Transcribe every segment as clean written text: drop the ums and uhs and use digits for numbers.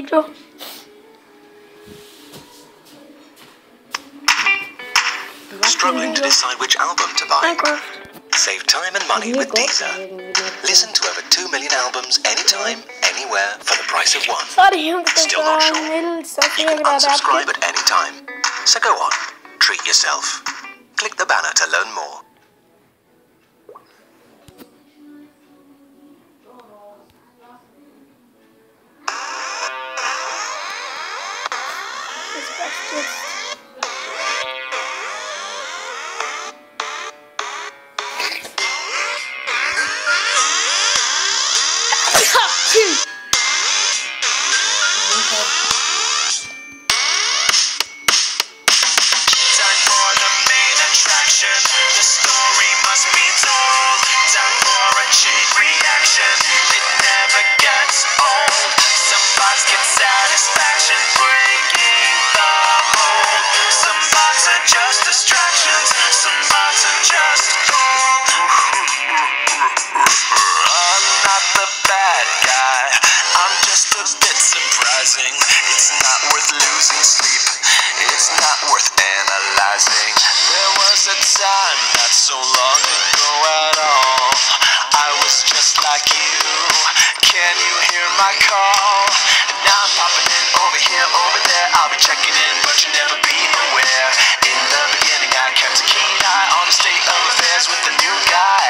video. Struggling to decide which album to buy? Minecraft. Save time and money with Deezer. Listen to over 2 million albums anytime, anywhere for the price of one. Sorry, I'm Still not sure? You can unsubscribe at any time. So go on, treat yourself. Click the banner to learn more. The story must be told. Time for a chain reaction. It never gets old. Some bots get satisfaction breaking the mold. Some bots are just distractions. Some bots are just gold. I'm not the bad guy. I'm just a bit surprising. It's not worth losing sleep. It's not worth analyzing. There was a time not so long ago at all. I was just like you. Can you hear my call? And now I'm popping in over here, over there. I'll be checking in, but you'll never be aware. In the beginning, I kept a keen eye on the state of affairs with the new guy.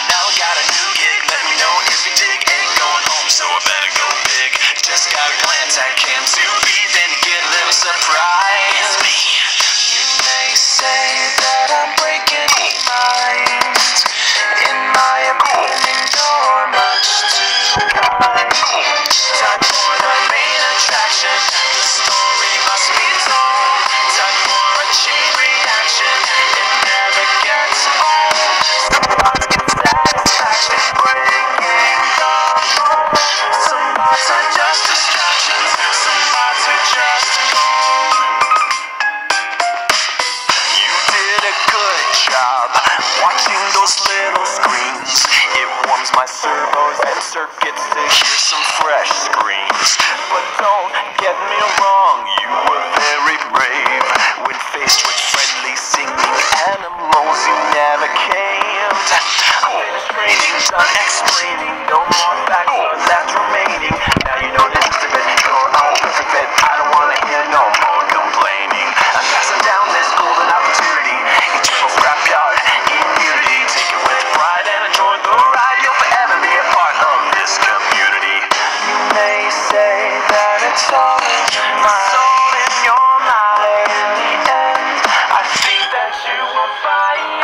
Now I got a new gig. Let me know if you dig. Ain't going home, so I better go big. Just got a glance at Cam 2B, then you get a little surprise. It's me. You may say that I'm breaking minds. In my opinion, you're much too kind. Time for the main attraction. The story must be told. Time for a chain reaction. It never gets old. Some bots get satisfaction breaking the mold. Some bots are just distractions. Some bots are just gold. You did a good job watching those little screens. It warms my servos and circuits to hear some fresh screams. But don't get me wrong, you were very brave. When faced with friendly singing animals, you never caved. Finished training, done explaining. No more facts left remaining. Now you know the truth of it. You're all perfect fit. I don't wanna hear no more complaining. I'm passing down this golden opportunity. Eternal scrapyard immunity. Take it with pride and enjoy the ride. You'll forever be a part of this community. You may say that it's all in your mind. In the end, I think that you will find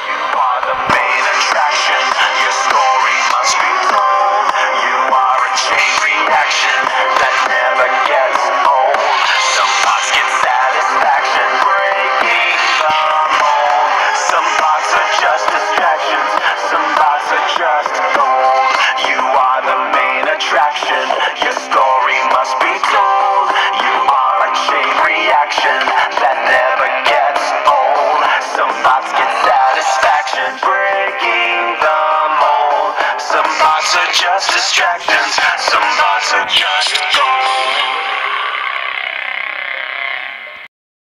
you are the main attraction. Your story must be told. You are a chain reaction that never gets old. Some bots get satisfaction breaking the mold. Some bots are just distractions. Some bots are just gold. You are the main attraction. Your story must be told. You are a chain reaction that never gets old. Some bots get satisfaction breaking the mold. Some bots are just distractions. Some bots are just